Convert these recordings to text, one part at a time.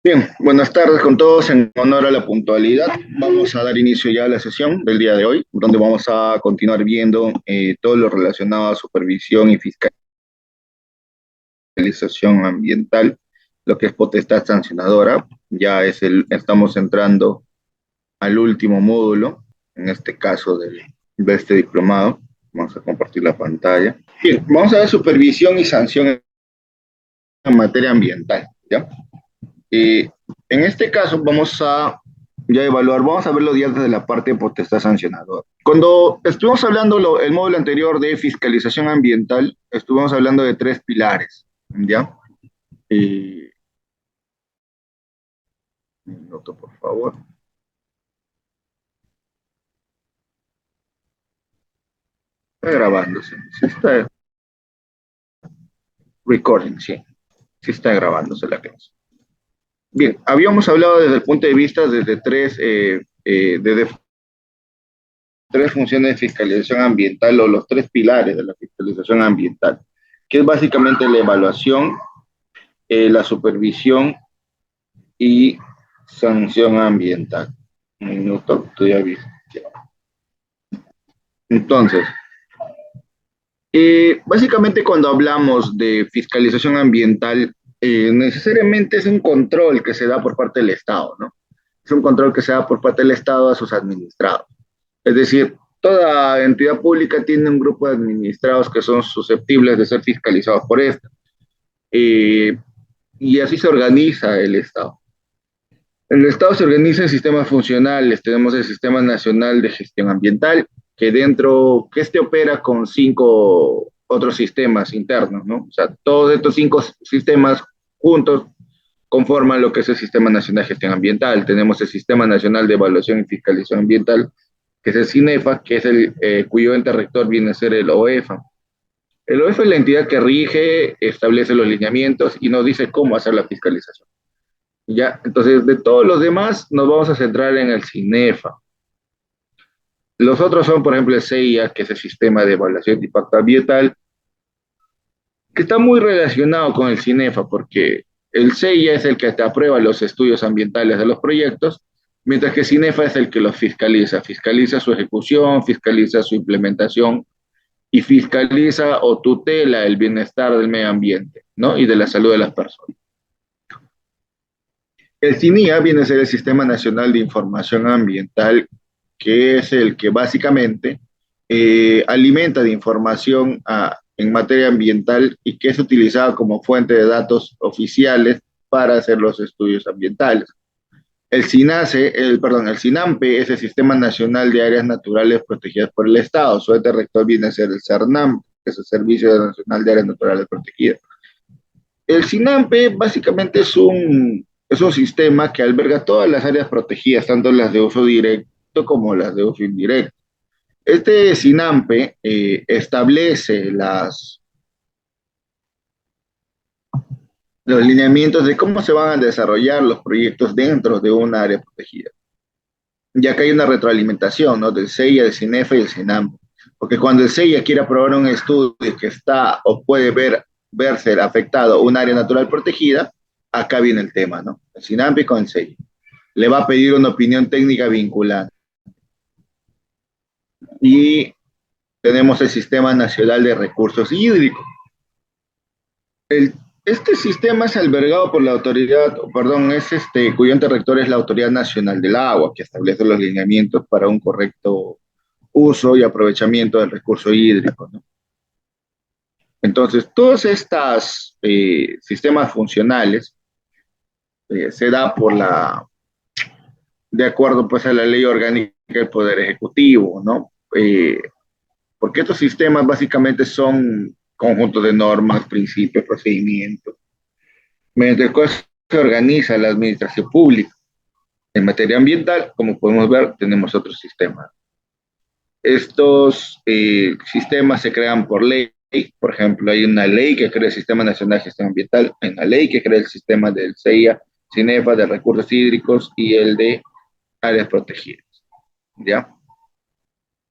Bien, buenas tardes con todos. En honor a la puntualidad, vamos a dar inicio ya a la sesión del día de hoy, donde vamos a continuar viendo todo lo relacionado a supervisión y fiscalización ambiental, lo que es potestad sancionadora. Estamos entrando al último módulo, en este caso de este diplomado. Vamos a compartir la pantalla. Bien, vamos a ver supervisión y sanción en materia ambiental, ¿ya? Eh, en este caso vamos a ya evaluar, vamos a verlo ya desde la parte de potestad sancionadora. Cuando estuvimos hablando el módulo anterior de fiscalización ambiental, estuvimos hablando de tres pilares, ¿ya? Eh, un minuto, por favor. Está grabándose. Sí está recording, sí. Sí está grabándose la clase. Bien, habíamos hablado desde el punto de vista desde tres funciones de fiscalización ambiental o los tres pilares de la fiscalización ambiental, que es básicamente la evaluación, la supervisión y sanción ambiental. Un minuto, estoy aviso. Entonces, básicamente cuando hablamos de fiscalización ambiental, necesariamente es un control que se da por parte del Estado, ¿no? Es un control que se da por parte del Estado a sus administrados. Es decir, toda entidad pública tiene un grupo de administrados que son susceptibles de ser fiscalizados por esta. Eh, y así se organiza el Estado. El Estado se organiza en sistemas funcionales. Tenemos el Sistema Nacional de Gestión Ambiental, que este opera con cinco otros sistemas internos, ¿no? O sea, todos estos cinco sistemas juntos conforman lo que es el Sistema Nacional de Gestión Ambiental. Tenemos el Sistema Nacional de Evaluación y Fiscalización Ambiental, que es el CINEFA, que es cuyo ente rector viene a ser el OEFA. El OEFA es la entidad que rige, establece los lineamientos y nos dice cómo hacer la fiscalización. Ya, entonces de todos los demás nos vamos a centrar en el CINEFA. Los otros son, por ejemplo, el CIA, que es el Sistema de Evaluación de Impacto Ambiental, que está muy relacionado con el CINEFA, porque el CIA es el que te aprueba los estudios ambientales de los proyectos, mientras que CINEFA es el que los fiscaliza, fiscaliza su ejecución, fiscaliza su implementación y fiscaliza o tutela el bienestar del medio ambiente, ¿no? Y de la salud de las personas. El CINIA viene a ser el Sistema Nacional de Información Ambiental, que es el que básicamente alimenta de información en materia ambiental y que es utilizada como fuente de datos oficiales para hacer los estudios ambientales. El SINAMPE es el Sistema Nacional de Áreas Naturales Protegidas por el Estado. Su ente rector viene a ser el CERNAM, que es el Servicio Nacional de Áreas Naturales Protegidas. El SINAMPE básicamente es un sistema que alberga todas las áreas protegidas, tanto las de uso directo como las de uso indirecto. Este SINAMPE establece los lineamientos de cómo se van a desarrollar los proyectos dentro de un área protegida, ya que hay una retroalimentación, ¿no? Del CEIA, del CINEFA y el SINAMPE. Porque cuando el CEIA quiere aprobar un estudio que está o puede verse afectado un área natural protegida, acá viene el tema, ¿no? El SINAMPE con el CEIA. Le va a pedir una opinión técnica vinculante. Y tenemos el Sistema Nacional de Recursos Hídricos. El, este sistema es albergado por la autoridad, perdón, cuyo ente rector es la Autoridad Nacional del Agua, que establece los lineamientos para un correcto uso y aprovechamiento del recurso hídrico, ¿no? Entonces, todos estos sistemas funcionales se da de acuerdo pues a la ley orgánica del Poder Ejecutivo, ¿no? Porque estos sistemas básicamente son conjuntos de normas, principios, procedimientos, mediante el cual se organiza la administración pública. En materia ambiental, como podemos ver, tenemos otros sistemas. Estos sistemas se crean por ley. Por ejemplo, hay una ley que crea el Sistema Nacional de Gestión Ambiental, hay una ley que crea el sistema del CEIA, CINEFA, de recursos hídricos y el de áreas protegidas. ¿Ya?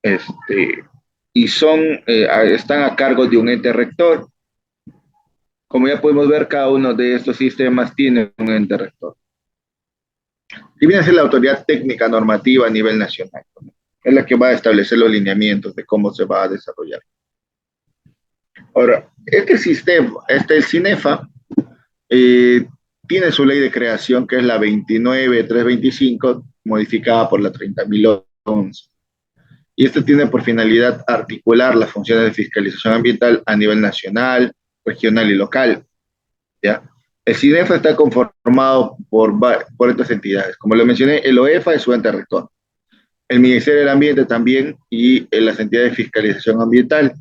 Este, están a cargo de un ente rector. Como ya podemos ver, cada uno de estos sistemas tiene un ente rector. Y viene a ser la autoridad técnica normativa a nivel nacional, ¿no? Es la que va a establecer los lineamientos de cómo se va a desarrollar. Ahora, este sistema, el CINEFA, eh, tiene su ley de creación, que es la 29325, modificada por la 30011. Y esto tiene por finalidad articular las funciones de fiscalización ambiental a nivel nacional, regional y local. ¿Ya? El CINEFA está conformado por estas entidades. Como lo mencioné, el OEFA es su ente rector, el Ministerio del Ambiente también y las entidades de fiscalización ambiental.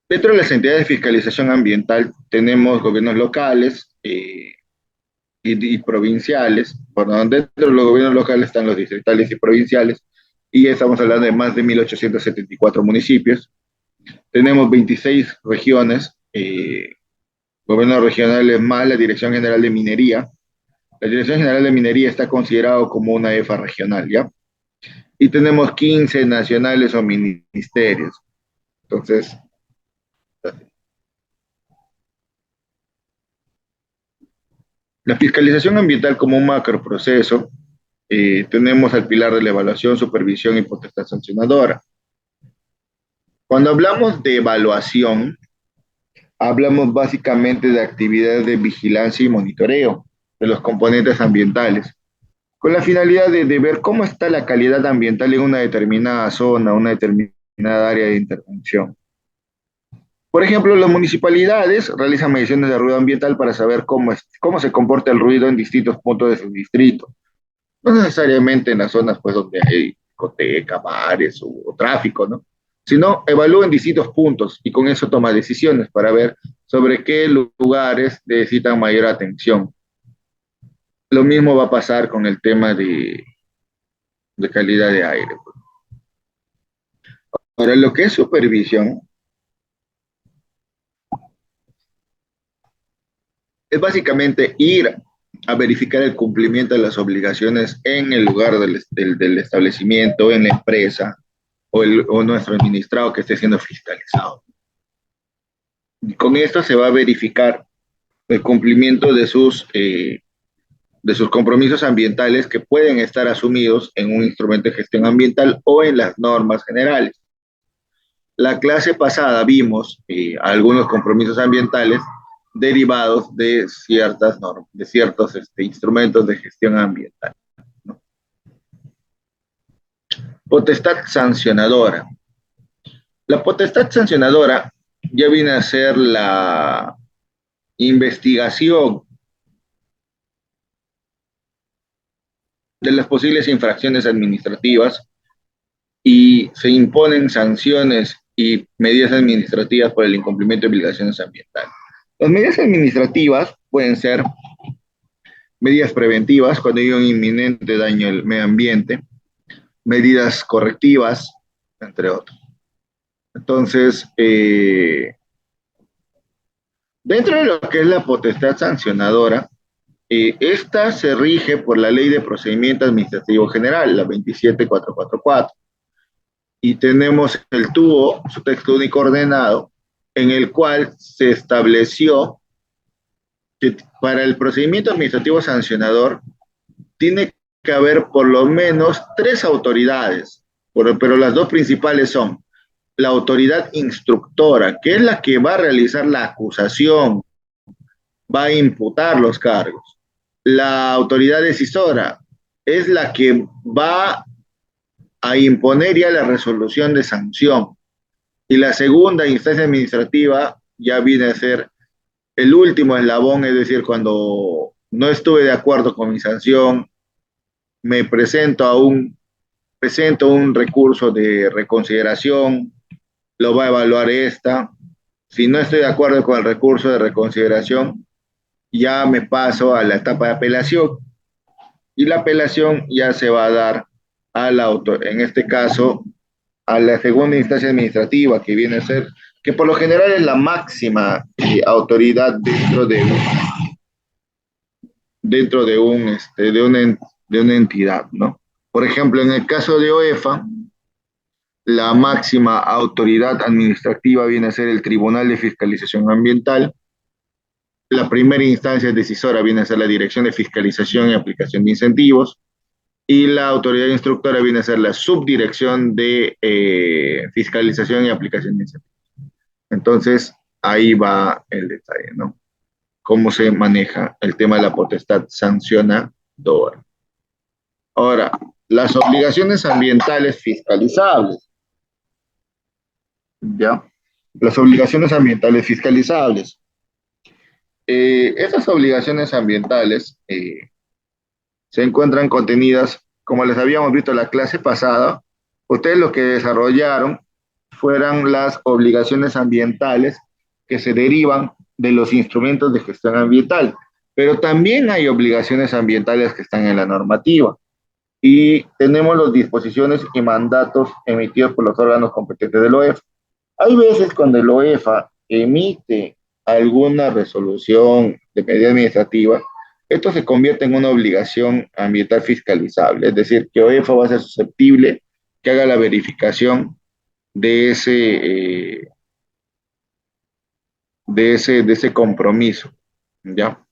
Dentro de las entidades de fiscalización ambiental tenemos gobiernos locales y provinciales. Bueno, dentro de los gobiernos locales están los distritales y provinciales, y estamos hablando de más de 1.874 municipios. Tenemos 26 regiones, gobiernos regionales más la Dirección General de Minería. La Dirección General de Minería está considerado como una EFA regional, ¿ya? Y tenemos 15 nacionales o ministerios. Entonces, la fiscalización ambiental como un macroproceso, tenemos al pilar de la evaluación, supervisión y potestad sancionadora. Cuando hablamos de evaluación, hablamos básicamente de actividades de vigilancia y monitoreo de los componentes ambientales, con la finalidad de ver cómo está la calidad ambiental en una determinada zona, una determinada área de intervención. Por ejemplo, las municipalidades realizan mediciones de ruido ambiental para saber cómo se comporta el ruido en distintos puntos de su distrito. No necesariamente en las zonas pues, donde hay discoteca, bares o tráfico, ¿no? Sino evalúan distintos puntos y con eso toma decisiones para ver sobre qué lugares necesitan mayor atención. Lo mismo va a pasar con el tema de calidad de aire, pues. Ahora, lo que es supervisión es básicamente ir a verificar el cumplimiento de las obligaciones en el lugar del establecimiento, en la empresa o nuestro administrado que esté siendo fiscalizado. Y con esto se va a verificar el cumplimiento de sus compromisos ambientales que pueden estar asumidos en un instrumento de gestión ambiental o en las normas generales. La clase pasada vimos algunos compromisos ambientales derivados de ciertas normas, de ciertos instrumentos de gestión ambiental, ¿no? Potestad sancionadora. La potestad sancionadora ya viene a ser la investigación de las posibles infracciones administrativas y se imponen sanciones y medidas administrativas por el incumplimiento de obligaciones ambientales. Las medidas administrativas pueden ser medidas preventivas cuando hay un inminente daño al medio ambiente, medidas correctivas, entre otros. Entonces, dentro de lo que es la potestad sancionadora, esta se rige por la Ley de Procedimiento Administrativo General, la 27444, y tenemos el tubo, su texto único ordenado, en el cual se estableció que para el procedimiento administrativo sancionador tiene que haber por lo menos tres autoridades, pero las dos principales son la autoridad instructora, que es la que va a realizar la acusación, va a imputar los cargos. La autoridad decisora es la que va a imponer ya la resolución de sanción. Y la segunda instancia administrativa ya viene a ser el último eslabón, es decir, cuando no estuve de acuerdo con mi sanción, me presento un recurso de reconsideración, lo va a evaluar esta. Si no estoy de acuerdo con el recurso de reconsideración, ya me paso a la etapa de apelación y la apelación ya se va a dar a la autor, en este caso, a la segunda instancia administrativa, que viene a ser, que por lo general es la máxima autoridad dentro de una entidad, ¿no? Por ejemplo, en el caso de OEFA, la máxima autoridad administrativa viene a ser el Tribunal de Fiscalización Ambiental, La primera instancia decisora viene a ser la Dirección de Fiscalización y Aplicación de Incentivos, y la autoridad instructora viene a ser la Subdirección de Fiscalización y Aplicación de Incentivos. Entonces, ahí va el detalle, ¿no? Cómo se maneja el tema de la potestad sancionadora. Ahora, las obligaciones ambientales fiscalizables, ¿ya? Las obligaciones ambientales fiscalizables. Estas obligaciones ambientales se encuentran contenidas, como les habíamos visto en la clase pasada, ustedes lo que desarrollaron fueran las obligaciones ambientales que se derivan de los instrumentos de gestión ambiental, pero también hay obligaciones ambientales que están en la normativa y tenemos las disposiciones y mandatos emitidos por los órganos competentes del OEF. Hay veces cuando el OEFA emite alguna resolución de medida administrativa, esto se convierte en una obligación ambiental fiscalizable, es decir, que OEFA va a ser susceptible que haga la verificación de ese compromiso, ¿ya?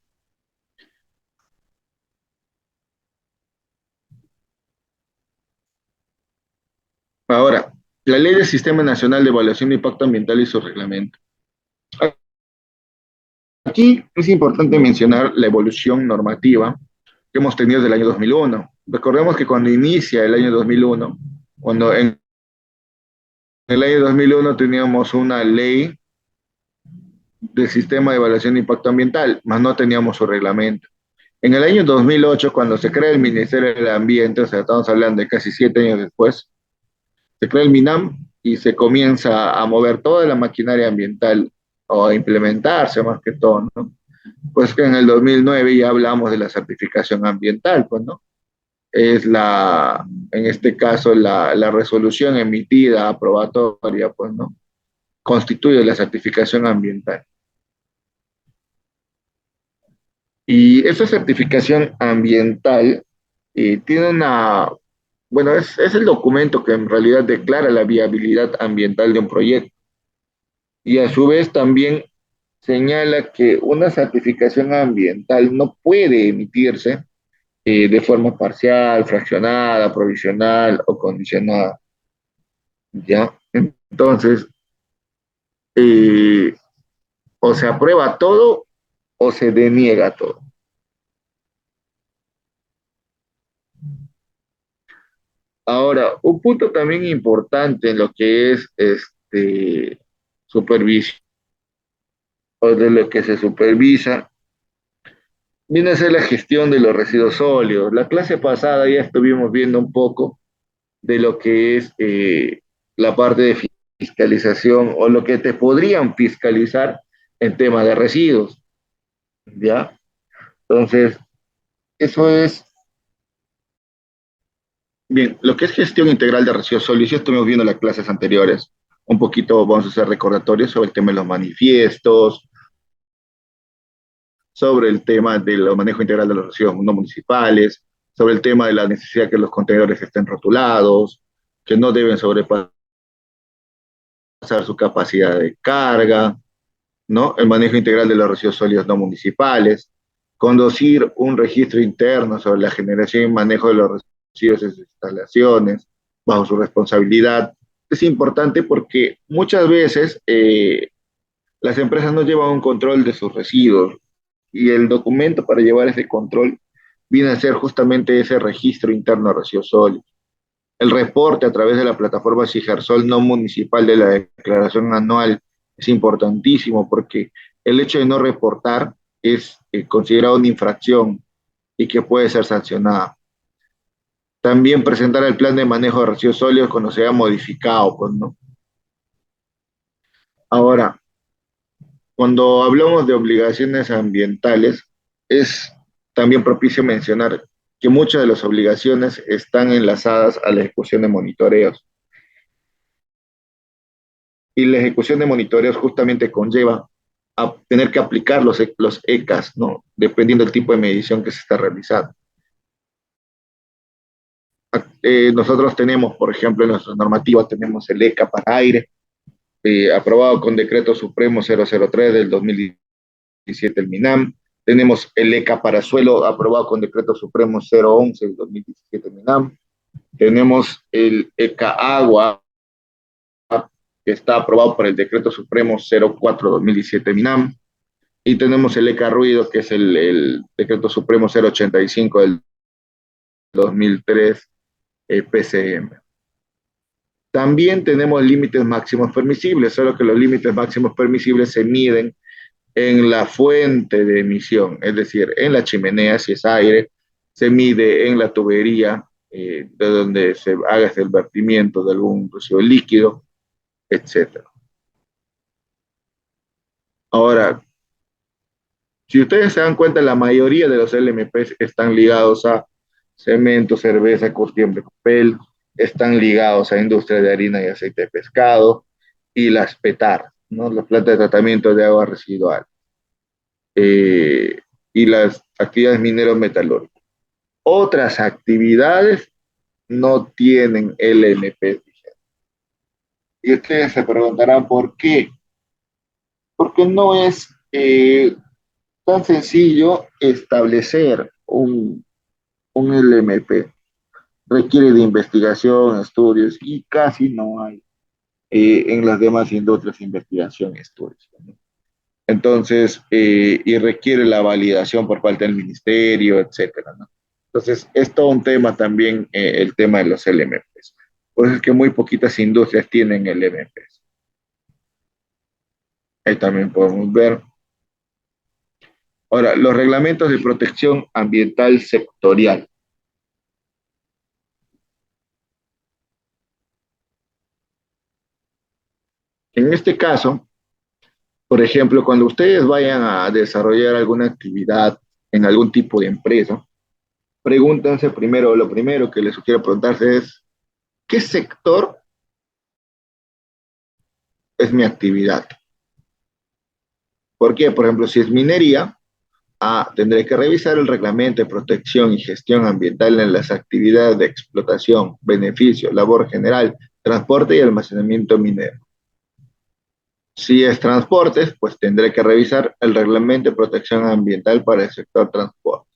Ahora, la ley del Sistema Nacional de Evaluación de Impacto Ambiental y su reglamento. Aquí es importante mencionar la evolución normativa que hemos tenido desde el año 2001. Recordemos que cuando inicia el año 2001, cuando en el año 2001 teníamos una ley del sistema de evaluación de impacto ambiental, más no teníamos su reglamento. En el año 2008, cuando se crea el Ministerio del Ambiente, o sea, estamos hablando de casi 7 años después, se crea el MINAM y se comienza a mover toda la maquinaria ambiental o a implementarse más que todo, ¿no? Pues que en el 2009 ya hablamos de la certificación ambiental, pues, ¿no? Es en este caso, la resolución emitida, aprobatoria, pues, ¿no? Constituye la certificación ambiental. Y esa certificación ambiental tiene bueno, es el documento que en realidad declara la viabilidad ambiental de un proyecto. Y a su vez también señala que una certificación ambiental no puede emitirse de forma parcial, fraccionada, provisional o condicionada. ¿Ya? Entonces, eh, o se aprueba todo o se deniega todo. Ahora, un punto también importante en lo que es supervisión, o de lo que se supervisa, viene a ser la gestión de los residuos sólidos. La clase pasada ya estuvimos viendo un poco de lo que es la parte de fiscalización o lo que te podrían fiscalizar en tema de residuos, ¿ya? Entonces, eso es, bien, lo que es gestión integral de residuos sólidos, ya estuvimos viendo en las clases anteriores, un poquito vamos a hacer recordatorios sobre el tema de los manifiestos, sobre el tema del manejo integral de los residuos no municipales, sobre el tema de la necesidad que los contenedores estén rotulados, que no deben sobrepasar su capacidad de carga, ¿no? El manejo integral de los residuos sólidos no municipales, conducir un registro interno sobre la generación y manejo de los residuos en sus instalaciones, bajo su responsabilidad. Es importante porque muchas veces las empresas no llevan un control de sus residuos y el documento para llevar ese control viene a ser justamente ese registro interno de residuos sólidos. El reporte a través de la plataforma Cigersol no municipal de la declaración anual es importantísimo porque el hecho de no reportar es considerado una infracción y que puede ser sancionada. También presentar el plan de manejo de residuos sólidos cuando se haya modificado, pues, ¿no? Ahora, cuando hablamos de obligaciones ambientales, es también propicio mencionar que muchas de las obligaciones están enlazadas a la ejecución de monitoreos. Y la ejecución de monitoreos justamente conlleva a tener que aplicar los ECAs, ¿no? Dependiendo del tipo de medición que se está realizando. Nosotros tenemos, por ejemplo, en nuestra normativa tenemos el ECA para aire, aprobado con decreto supremo 003 del 2010, 2017 el MINAM, tenemos el ECA para suelo aprobado con decreto supremo 011 del 2017 MINAM, tenemos el ECA agua que está aprobado por el decreto supremo 04 2017 MINAM, y tenemos el ECA ruido que es el decreto supremo 085 del 2003 PCM. También tenemos límites máximos permisibles, solo que los límites máximos permisibles se miden en la fuente de emisión, es decir, en la chimenea, si es aire, se mide en la tubería de donde se haga el vertimiento de algún residuo líquido, etc. Ahora, si ustedes se dan cuenta, la mayoría de los LMPs están ligados a cemento, cerveza, combustible, papel, están ligados a industria de harina y aceite de pescado y las PETAR, ¿no? Las plantas de tratamiento de agua residual, eh, y las actividades mineros metalúrgicas. Otras actividades no tienen LMP. Y ustedes se preguntarán por qué. Porque no es tan sencillo establecer un LMP. Requiere de investigación, estudios y casi no hay en las demás industrias investigación y estudios, ¿no? Entonces, y requiere la validación por parte del ministerio, etcétera, ¿no? Entonces, es todo un tema también el tema de los LMPs. Por eso es que muy poquitas industrias tienen LMPs. Ahí también podemos ver. Ahora, los reglamentos de protección ambiental sectorial. En este caso, por ejemplo, cuando ustedes vayan a desarrollar alguna actividad en algún tipo de empresa, pregúntense primero, lo primero que les sugiero preguntarse es, ¿qué sector es mi actividad? ¿Por qué? Por ejemplo, si es minería, tendré que revisar el reglamento de protección y gestión ambiental en las actividades de explotación, beneficio, labor general, transporte y almacenamiento minero. Si es transportes, pues tendré que revisar el reglamento de protección ambiental para el sector transporte.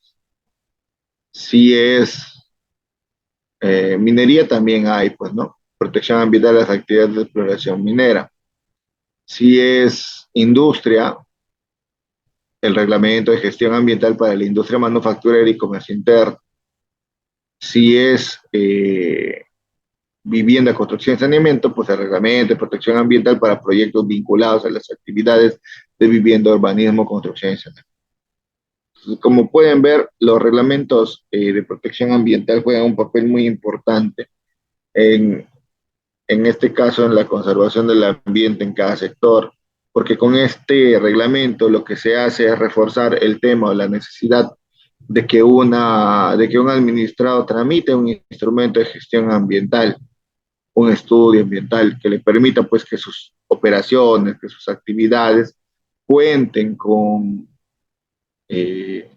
Si es minería, también hay, pues, ¿no? Protección ambiental de las actividades de exploración minera. Si es industria, el reglamento de gestión ambiental para la industria manufacturera y comercio interno. Si es vivienda, construcción y saneamiento, pues el reglamento de protección ambiental para proyectos vinculados a las actividades de vivienda, urbanismo, construcción y saneamiento. Entonces, como pueden ver, los reglamentos de protección ambiental juegan un papel muy importante en, en este caso en la conservación del ambiente en cada sector, porque con este reglamento lo que se hace es reforzar el tema o la necesidad de que un administrado tramite un instrumento de gestión ambiental, un estudio ambiental que le permita pues que sus operaciones, que sus actividades cuenten eh,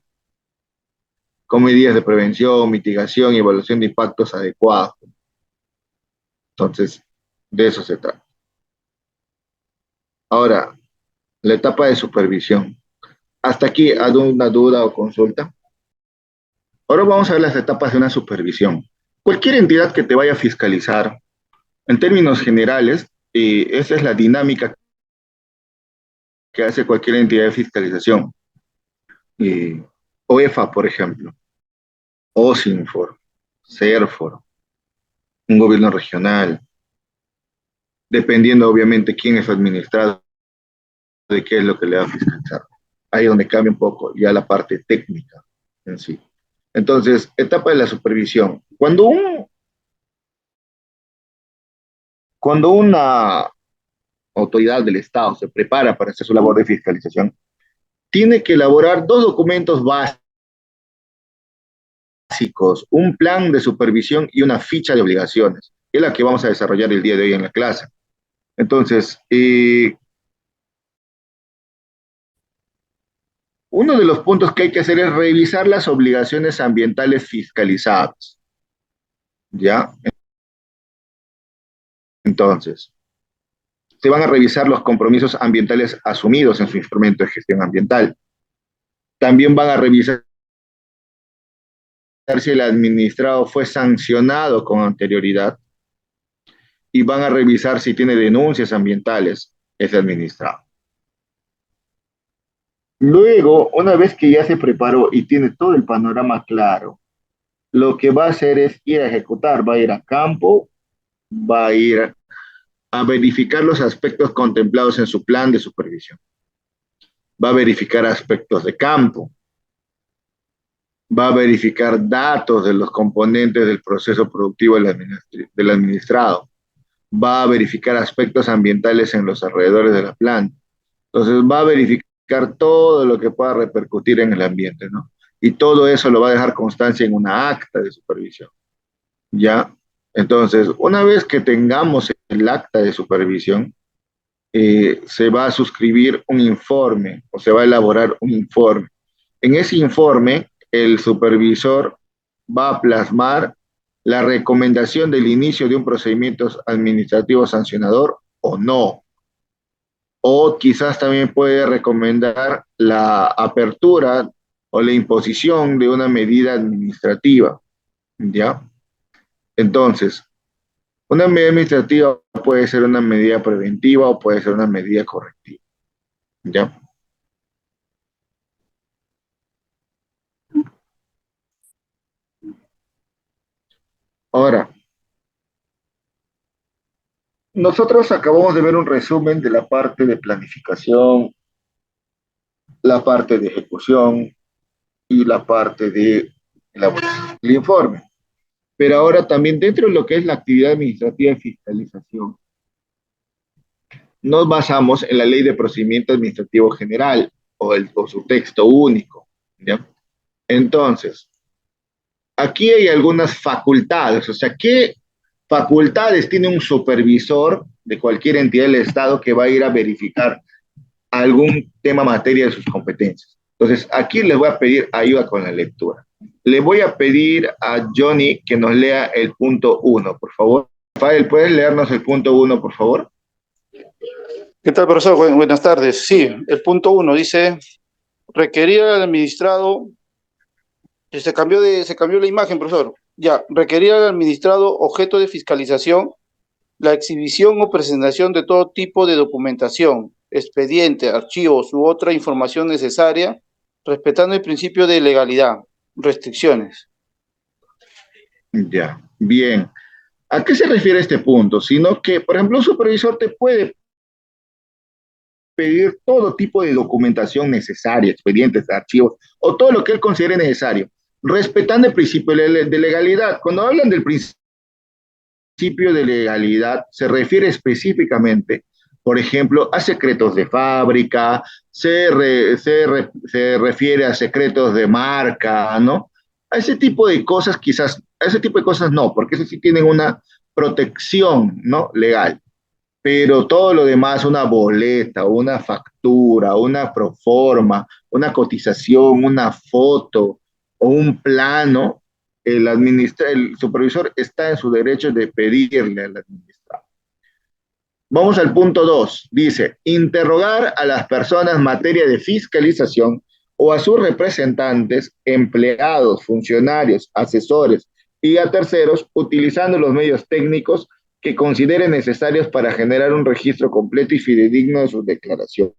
con medidas de prevención, mitigación y evaluación de impactos adecuados. Entonces, de eso se trata. Ahora, la etapa de supervisión. Hasta aquí, ¿alguna duda o consulta? Ahora vamos a ver las etapas de una supervisión. Cualquier entidad que te vaya a fiscalizar, en términos generales, esa es la dinámica que hace cualquier entidad de fiscalización. OEFA, por ejemplo, OSINFOR, CERFOR, un gobierno regional, dependiendo obviamente quién es administrado, de qué es lo que le va a fiscalizar. Ahí es donde cambia un poco ya la parte técnica en sí. Entonces, etapa de la supervisión. Cuando una autoridad del Estado se prepara para hacer su labor de fiscalización, tiene que elaborar dos documentos básicos, un plan de supervisión y una ficha de obligaciones, que es la que vamos a desarrollar el día de hoy en la clase. Entonces, uno de los puntos que hay que hacer es revisar las obligaciones ambientales fiscalizadas, ¿ya? Entonces, se van a revisar los compromisos ambientales asumidos en su instrumento de gestión ambiental. También van a revisar si el administrado fue sancionado con anterioridad y van a revisar si tiene denuncias ambientales ese administrado. Luego, una vez que ya se preparó y tiene todo el panorama claro, lo que va a hacer es ir a ejecutar, va a ir a campo, va a ir a verificar los aspectos contemplados en su plan de supervisión, va a verificar aspectos de campo, va a verificar datos de los componentes del proceso productivo del administrado, va a verificar aspectos ambientales en los alrededores de la planta. Entonces va a verificar todo lo que pueda repercutir en el ambiente, ¿no? Y todo eso lo va a dejar constancia en una acta de supervisión, ¿ya? Entonces, una vez que tengamos el acta de supervisión, se va a suscribir un informe o se va a elaborar un informe. En ese informe, el supervisor va a plasmar la recomendación del inicio de un procedimiento administrativo sancionador o no. O quizás también puede recomendar la apertura o la imposición de una medida administrativa, ¿ya? Entonces, una medida administrativa puede ser una medida preventiva o puede ser una medida correctiva, ¿ya? Ahora, nosotros acabamos de ver un resumen de la parte de planificación, la parte de ejecución y la parte de elaboración del informe. Pero ahora también dentro de lo que es la actividad administrativa de fiscalización, nos basamos en la Ley de Procedimiento Administrativo General o su texto único, ¿ya? Entonces, aquí hay algunas facultades, o sea, ¿qué facultades tiene un supervisor de cualquier entidad del Estado que va a ir a verificar algún tema materia de sus competencias? Entonces, aquí les voy a pedir ayuda con la lectura. Le voy a pedir a Johnny que nos lea el punto 1, por favor. Rafael, ¿puedes leernos el punto 1, por favor? ¿Qué tal, profesor? Buenas tardes. Sí, el punto 1 dice, requerir al administrado, se cambió la imagen, profesor. Ya, requerir al administrado objeto de fiscalización la exhibición o presentación de todo tipo de documentación, expediente, archivos u otra información necesaria, respetando el principio de legalidad, restricciones. Ya, bien. ¿A qué se refiere este punto? Sino que, por ejemplo, un supervisor te puede pedir todo tipo de documentación necesaria, expedientes, archivos, o todo lo que él considere necesario, respetando el principio de legalidad. Cuando hablan del principio de legalidad, se refiere específicamente, por ejemplo, a secretos de fábrica, se refiere a secretos de marca, ¿no? A ese tipo de cosas quizás, a ese tipo de cosas no, porque eso sí tienen una protección, ¿no? Legal. Pero todo lo demás, una boleta, una factura, una proforma, una cotización, una foto o un plano, el supervisor está en su derecho de pedirle al administrador. Vamos al punto 2. Dice, interrogar a las personas en materia de fiscalización o a sus representantes, empleados, funcionarios, asesores y a terceros, utilizando los medios técnicos que considere necesarios para generar un registro completo y fidedigno de sus declaraciones.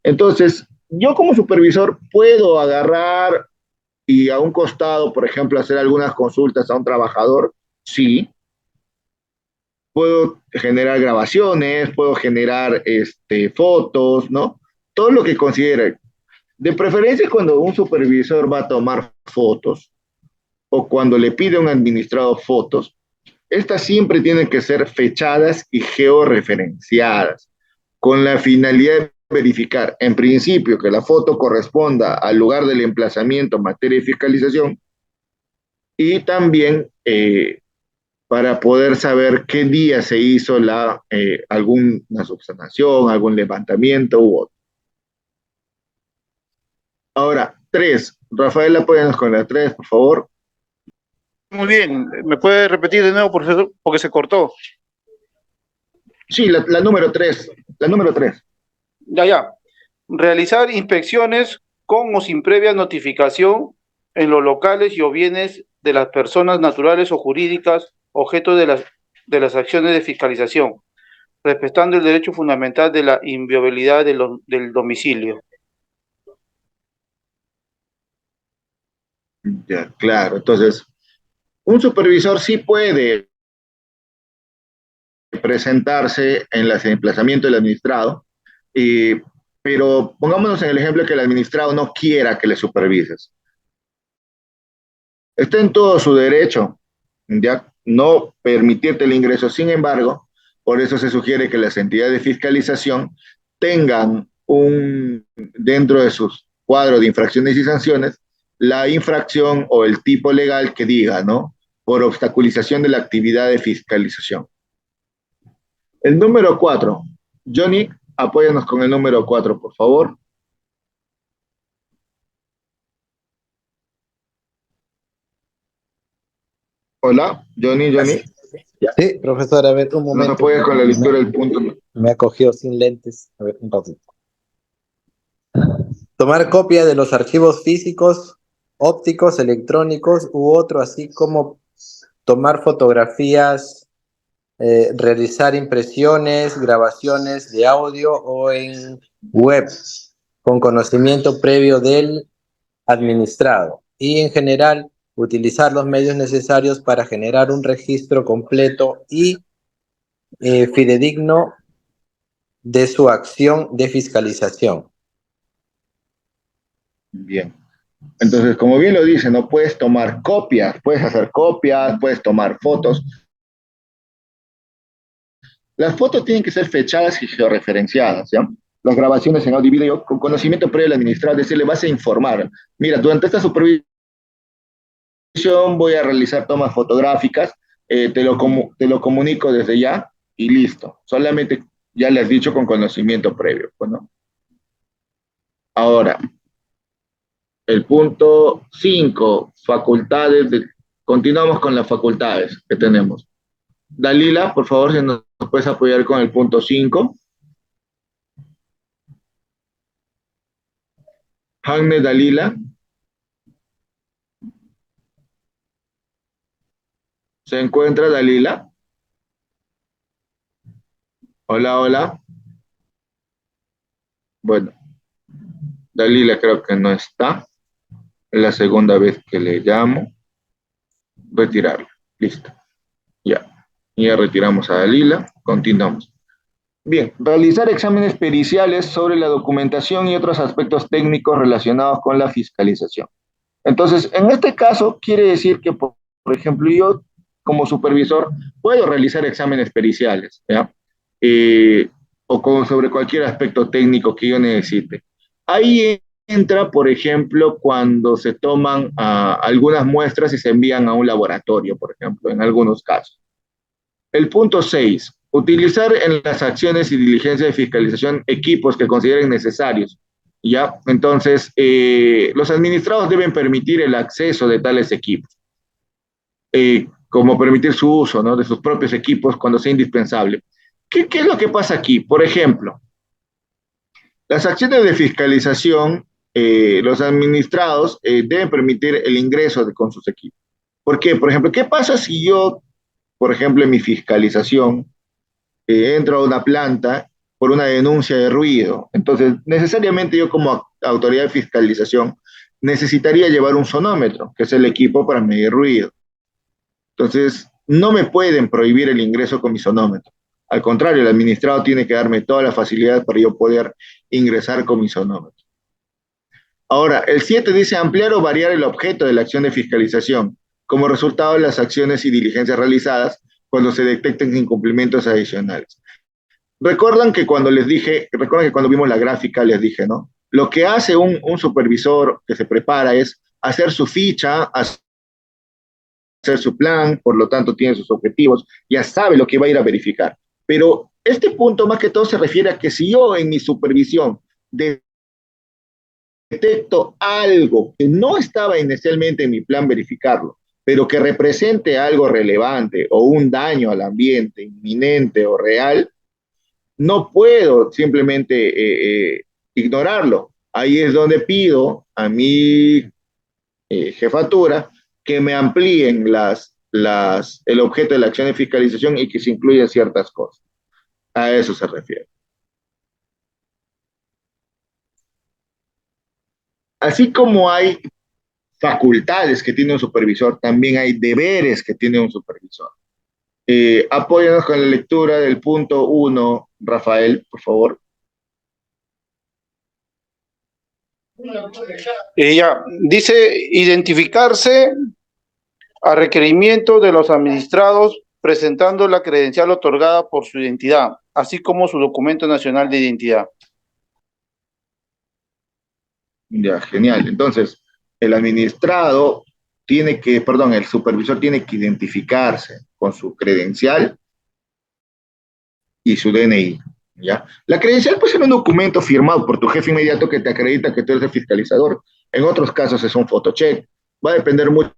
Entonces, yo como supervisor puedo agarrar y a un costado, por ejemplo, hacer algunas consultas a un trabajador, sí. Puedo generar grabaciones, puedo generar fotos, ¿no? Todo lo que considere. De preferencia cuando un supervisor va a tomar fotos o cuando le pide a un administrado fotos, estas siempre tienen que ser fechadas y georreferenciadas, con la finalidad de verificar, en principio, que la foto corresponda al lugar del emplazamiento en materia de fiscalización y también para poder saber qué día se hizo alguna subsanación, algún levantamiento u otro. Ahora, 3. Rafael, apóyanos con la 3, por favor. Muy bien, ¿me puede repetir de nuevo, profesor? Porque se cortó. Sí, la número 3. La número 3. Ya. Realizar inspecciones con o sin previa notificación en los locales y o bienes de las personas naturales o jurídicas objeto de las acciones de fiscalización, respetando el derecho fundamental de la inviolabilidad del domicilio. Ya, claro. Entonces, un supervisor sí puede presentarse en el emplazamiento del administrado, y, pero pongámonos en el ejemplo que el administrado no quiera que le supervises. Está en todo su derecho, ya no permitirte el ingreso. Sin embargo, por eso se sugiere que las entidades de fiscalización tengan dentro de sus cuadros de infracciones y sanciones la infracción o el tipo legal que diga, ¿no? Por obstaculización de la actividad de fiscalización. El número 4. Johnny, apóyanos con el número 4, por favor. Hola, Johnny. Sí, profesor, a ver, un Nos momento. apoya con la lectura del punto. Me ha cogido sin lentes. A ver, un ratito. Tomar copia de los archivos físicos, ópticos, electrónicos u otro, así como tomar fotografías, realizar impresiones, grabaciones de audio o en web, con conocimiento previo del administrado. Y en general, utilizar los medios necesarios para generar un registro completo y fidedigno de su acción de fiscalización. Bien. Entonces, como bien lo dice, no puedes tomar copias, puedes hacer copias, puedes tomar fotos. Las fotos tienen que ser fechadas y georreferenciadas, ¿ya? Las grabaciones en audio y video con conocimiento previo del administrador, es decir, le vas a informar. Mira, durante esta supervisión voy a realizar tomas fotográficas, te lo comunico desde ya y listo. Solamente ya le has dicho con conocimiento previo, pues, ¿no? Ahora, el punto 5, continuamos con las facultades que tenemos. Dalila, por favor, si nos puedes apoyar con el punto 5. Jaime, Dalila, ¿se encuentra Dalila? Hola, hola. Bueno, Dalila creo que no está. Es la segunda vez que le llamo. Retirarla. Listo. Ya. Ya retiramos a Dalila. Continuamos. Bien, realizar exámenes periciales sobre la documentación y otros aspectos técnicos relacionados con la fiscalización. Entonces, en este caso, quiere decir que, por ejemplo, yo como supervisor puedo realizar exámenes periciales, ¿ya? Eh, sobre cualquier aspecto técnico que yo necesite. Ahí entra, por ejemplo, cuando se toman algunas muestras y se envían a un laboratorio, por ejemplo, en algunos casos. El punto 6. Utilizar en las acciones y diligencias de fiscalización equipos que consideren necesarios. ¿Ya? Entonces, los administrados deben permitir el acceso de tales equipos, como permitir su uso, ¿no? De sus propios equipos cuando sea indispensable. ¿Qué es lo que pasa aquí? Por ejemplo, las acciones de fiscalización, los administrados deben permitir el ingreso con sus equipos. ¿Por qué? Por ejemplo, ¿qué pasa si yo, por ejemplo, en mi fiscalización, entro a una planta por una denuncia de ruido? Entonces, necesariamente yo como autoridad de fiscalización necesitaría llevar un sonómetro, que es el equipo para medir ruido. Entonces, no me pueden prohibir el ingreso con mi sonómetro. Al contrario, el administrado tiene que darme toda la facilidad para yo poder ingresar con mi sonómetro. Ahora, el 7 dice ampliar o variar el objeto de la acción de fiscalización como resultado de las acciones y diligencias realizadas cuando se detecten incumplimientos adicionales. Recuerdan que cuando vimos la gráfica les dije, ¿no? Lo que hace un supervisor que se prepara es hacer su ficha, hacer su plan, por lo tanto tiene sus objetivos, ya sabe lo que va a ir a verificar. Pero este punto más que todo se refiere a que si yo en mi supervisión detecto algo que no estaba inicialmente en mi plan verificarlo, pero que represente algo relevante o un daño al ambiente inminente o real, no puedo simplemente ignorarlo. Ahí es donde pido a mi jefatura que me amplíen el objeto de la acción de fiscalización y que se incluyan ciertas cosas. A eso se refiere. Así como hay facultades que tiene un supervisor, también hay deberes que tiene un supervisor. Apóyanos con la lectura del punto 1, Rafael, por favor. Ya, dice identificarse a requerimiento de los administrados presentando la credencial otorgada por su identidad, así como su documento nacional de identidad. Ya, genial. Entonces, el administrado el supervisor tiene que identificarse con su credencial y su DNI, ¿ya? La credencial puede ser un documento firmado por tu jefe inmediato que te acredita que tú eres el fiscalizador. En otros casos es un photocheck. Va a depender mucho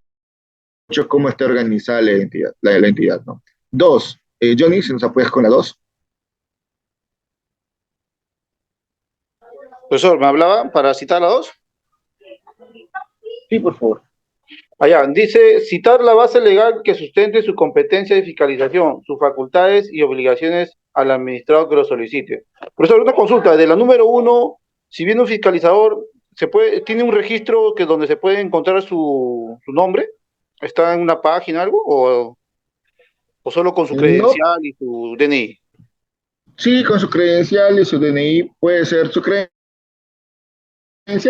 cómo esté organizada la entidad, la entidad, ¿no? Dos, Johnny, si nos apoyas con la dos. Profesor, ¿me hablaba para citar la dos? Sí, por favor. Allá, dice citar la base legal que sustente su competencia de fiscalización, sus facultades y obligaciones al administrado que lo solicite. Profesor, una consulta, de la número 1, si viene un fiscalizador, ¿tiene un registro donde se puede encontrar su nombre? ¿Está en una página algo? ¿O solo con su No, credencial y su DNI? sí, con su credencial y su DNI puede ser su credencial,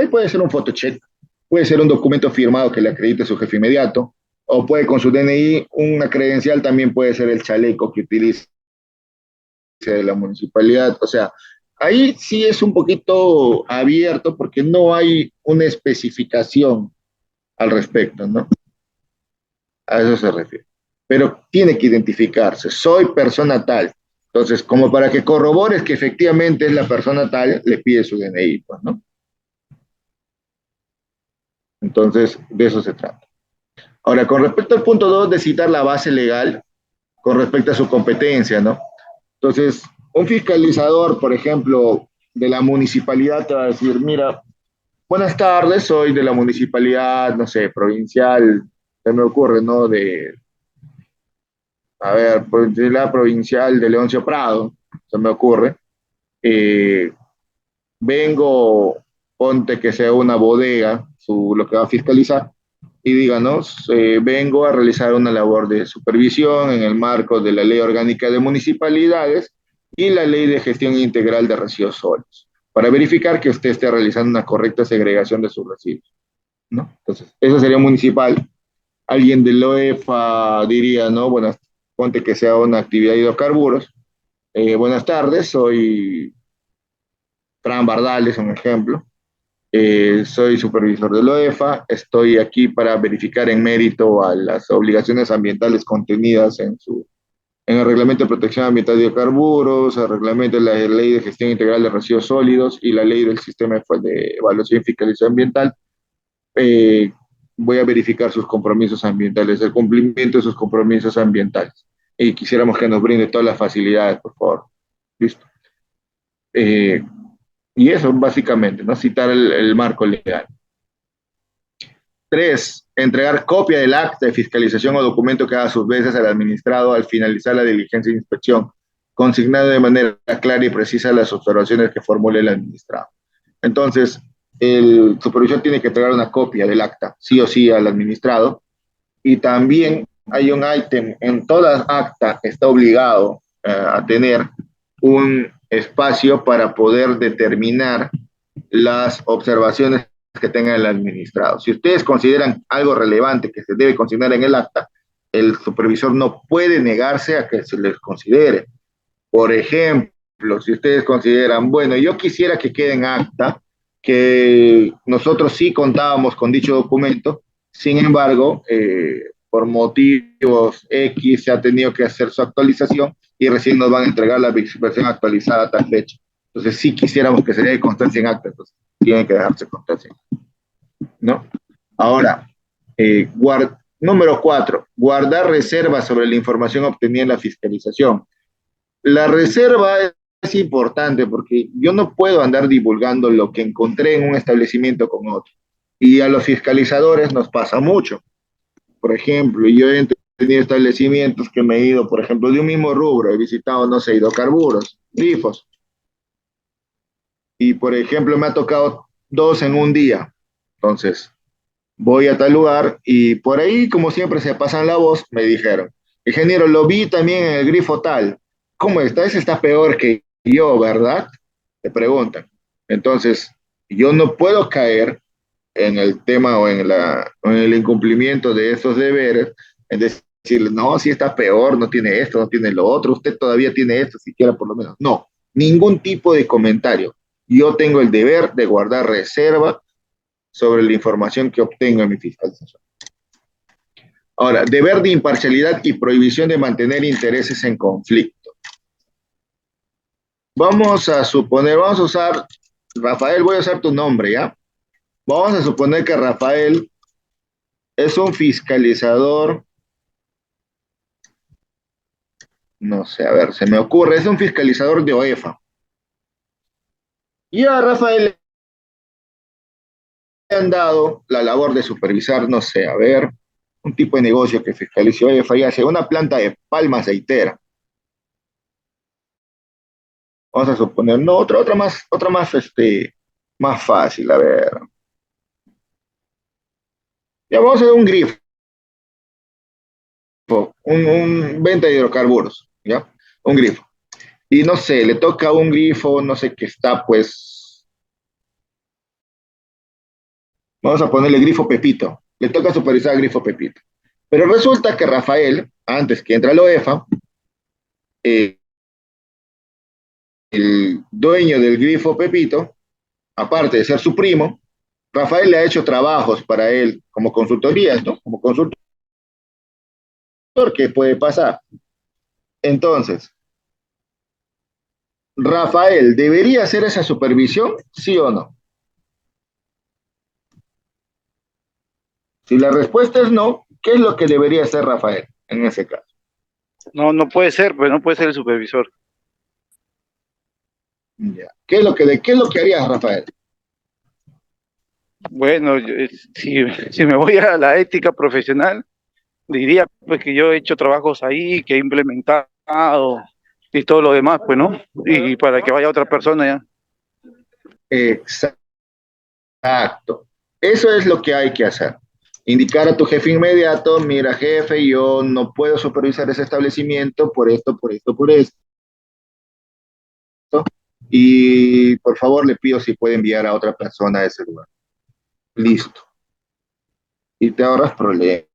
puede ser un photocheck, puede ser un documento firmado que le acredite su jefe inmediato, o puede con su DNI, una credencial también puede ser el chaleco que utilice de la municipalidad. O sea, ahí sí es un poquito abierto porque no hay una especificación al respecto, ¿no? A eso se refiere. Pero tiene que identificarse, soy persona tal. Entonces, como para que corrobores que efectivamente es la persona tal, le pide su DNI, pues, ¿no? Entonces, de eso se trata. Ahora, con respecto al punto 2 de citar la base legal, con respecto a su competencia, ¿no? Entonces, un fiscalizador, por ejemplo, de la municipalidad te va a decir, mira, buenas tardes, soy de la municipalidad, no sé, provincial, se me ocurre, ¿no? De la provincial de Leoncio Prado, se me ocurre. Eh, Vengo, ponte que sea una bodega, lo que va a fiscalizar, y díganos, vengo a realizar una labor de supervisión en el marco de la Ley Orgánica de Municipalidades y la Ley de Gestión Integral de Residuos Sólidos, para verificar que usted esté realizando una correcta segregación de sus residuos, ¿no? Entonces, eso sería municipal. Alguien del OEFA diría, ¿no? Bueno, ponte que sea una actividad de hidrocarburos. Buenas tardes, soy Fran Bardales, un ejemplo. Soy supervisor de la OEFA, estoy aquí para verificar en mérito a las obligaciones ambientales contenidas en el Reglamento de Protección Ambiental de Hidrocarburos, el Reglamento de la Ley de Gestión Integral de Residuos Sólidos y la Ley del Sistema de Evaluación y Fiscalización Ambiental. Eh, Voy a verificar sus compromisos ambientales, el cumplimiento de sus compromisos ambientales. Y quisiéramos que nos brinde todas las facilidades, por favor. Listo. Eh, y eso, básicamente, ¿no? Citar el marco legal. 3. Entregar copia del acta de fiscalización o documento que haga sus veces al administrado al finalizar la diligencia de inspección, consignando de manera clara y precisa las observaciones que formule el administrado. Entonces, el supervisor tiene que entregar una copia del acta, sí o sí, al administrado, y también hay un ítem, en toda acta está obligado a tener un espacio para poder determinar las observaciones que tenga el administrado. Si ustedes consideran algo relevante que se debe consignar en el acta, el supervisor no puede negarse a que se les considere. Por ejemplo, si ustedes consideran, bueno, yo quisiera que quede en acta que nosotros sí contábamos con dicho documento, sin embargo, por motivos X se ha tenido que hacer su actualización y recién nos van a entregar la versión actualizada a tal fecha. Entonces, sí quisiéramos que se dé constancia en acta, entonces tiene que dejarse constancia, ¿no? Ahora, número 4, guardar reservas sobre la información obtenida en la fiscalización. La reserva es importante porque yo no puedo andar divulgando lo que encontré en un establecimiento con otro. Y a los fiscalizadores nos pasa mucho. Por ejemplo, yo he tenido establecimientos que me he ido, por ejemplo, de un mismo rubro, he visitado, no sé, hidrocarburos, grifos, y por ejemplo me ha tocado dos en un día. Entonces, voy a tal lugar y por ahí, como siempre, se pasan la voz, me dijeron, ingeniero, lo vi también en el grifo tal. ¿Cómo está? Ese está peor que yo, ¿verdad? Te preguntan. Entonces, yo no puedo caer en el tema o en el incumplimiento de esos deberes, en decirle, no, si está peor, no tiene esto, no tiene lo otro, usted todavía tiene esto, siquiera por lo menos. No, ningún tipo de comentario. Yo tengo el deber de guardar reserva sobre la información que obtengo en mi fiscalización. Ahora, deber de imparcialidad y prohibición de mantener intereses en conflicto. Vamos a suponer, vamos a usar, Rafael, voy a usar tu nombre, ¿ya? Vamos a suponer que Rafael es un fiscalizador, no sé, a ver, se me ocurre, es un fiscalizador de OEFA. Y a Rafael le han dado la labor de supervisar, no sé, a ver, un tipo de negocio que fiscaliza OEFA y hace una planta de palma aceitera. Vamos a suponer, no, otra más, más fácil, a ver. Ya vamos a ver un grifo, un venta de hidrocarburos, ¿ya? Un grifo. Y no sé, le toca a un grifo, no sé qué está, pues, vamos a ponerle grifo Pepito. Le toca supervisar al grifo Pepito. Pero resulta que Rafael, antes que entra a la OEFA, eh, el dueño del grifo Pepito, aparte de ser su primo, Rafael le ha hecho trabajos para él como consultorías, ¿no? Como consultor, ¿qué puede pasar? Entonces, Rafael, ¿debería hacer esa supervisión? ¿Sí o no? Si la respuesta es no, ¿qué es lo que debería hacer Rafael en ese caso? No, no puede ser, pues no puede ser el supervisor. Ya. ¿Qué es lo que haría Rafael? Bueno, si me voy a la ética profesional, diría pues que yo he hecho trabajos ahí, que he implementado y todo lo demás, pues, ¿no? Y para que vaya otra persona ya. Exacto. Eso es lo que hay que hacer. Indicar a tu jefe inmediato, mira jefe, yo no puedo supervisar ese establecimiento por esto, por esto, por esto. Y por favor le pido si puede enviar a otra persona a ese lugar. Listo. Y te ahorras problemas.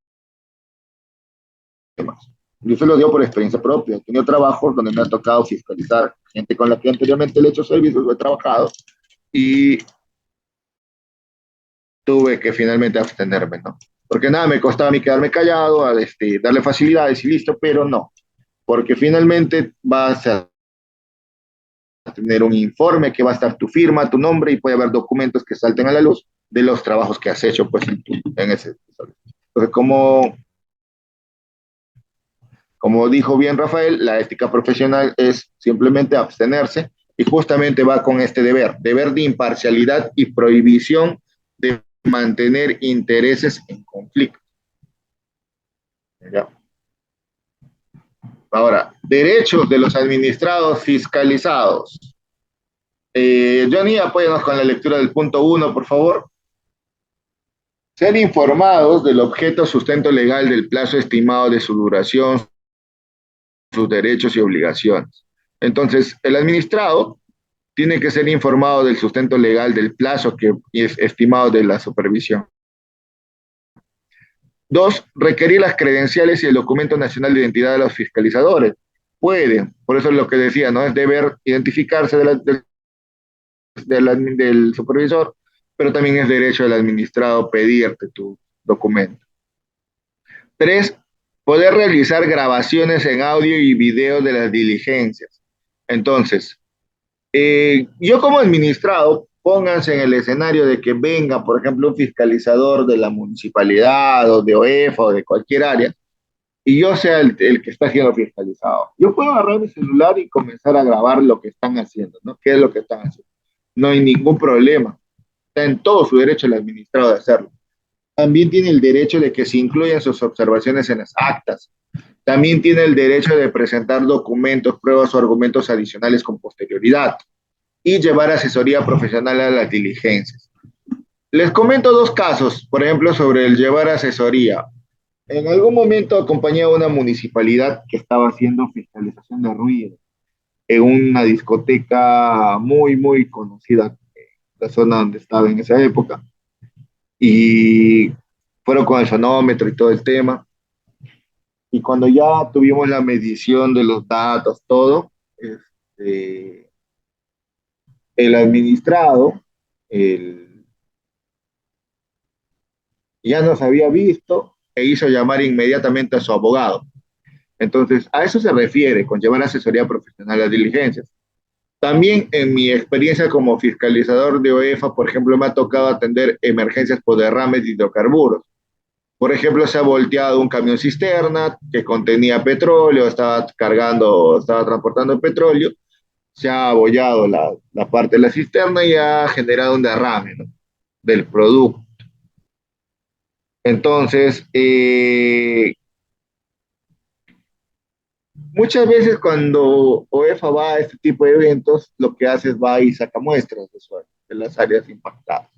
Yo se lo digo por experiencia propia. He tenido trabajos donde me ha tocado fiscalizar gente con la que anteriormente le he hecho servicios, o he trabajado y tuve que finalmente abstenerme, ¿no? Porque nada, me costaba a mí quedarme callado, darle facilidades y listo, pero no, porque finalmente vas a tener un informe que va a estar tu firma, tu nombre y puede haber documentos que salten a la luz de los trabajos que has hecho pues en ese. Entonces, como dijo bien Rafael, la ética profesional es simplemente abstenerse y justamente va con este deber de imparcialidad y prohibición de mantener intereses en conflicto. ¿Ya? Ahora, derechos de los administrados fiscalizados. Johnny, apóyanos con la lectura del punto 1, por favor. Ser informados del objeto sustento legal del plazo estimado de su duración, sus derechos y obligaciones. Entonces, el administrado tiene que ser informado del sustento legal del plazo que es estimado de la supervisión. Dos, requerir las credenciales y el documento nacional de identidad de los fiscalizadores. Puede, por eso es lo que decía, ¿no? Es deber identificarse del supervisor, pero también es derecho del administrado pedirte tu documento. Tres, poder realizar grabaciones en audio y video de las diligencias. Entonces, yo como administrado, pónganse en el escenario de que venga, por ejemplo, un fiscalizador de la municipalidad o de OEFA o de cualquier área y yo sea el que está siendo fiscalizado. Yo puedo agarrar mi celular y comenzar a grabar lo que están haciendo, ¿no? ¿Qué es lo que están haciendo? No hay ningún problema. Está en todo su derecho el administrado de hacerlo. También tiene el derecho de que se incluyan sus observaciones en las actas. También tiene el derecho de presentar documentos, pruebas o argumentos adicionales con posterioridad y llevar asesoría profesional a las diligencias. Les comento dos casos, por ejemplo, sobre el llevar asesoría. En algún momento acompañé a una municipalidad que estaba haciendo fiscalización de ruido en una discoteca muy, muy conocida en la zona donde estaba en esa época. Y fueron con el sonómetro y todo el tema. Y cuando ya tuvimos la medición de los datos, todo, el administrado el, ya nos había visto e hizo llamar inmediatamente a su abogado. Entonces, a eso se refiere con llevar asesoría profesional a las diligencias. También en mi experiencia como fiscalizador de OEFA, por ejemplo, me ha tocado atender emergencias por derrames de hidrocarburos. Por ejemplo, se ha volteado un camión cisterna que contenía petróleo, estaba transportando petróleo, se ha abollado la parte de la cisterna y ha generado un derrame, ¿no? Del producto. Entonces, muchas veces cuando OEFA va a este tipo de eventos, lo que hace es va y saca muestras de suelo de las áreas impactadas.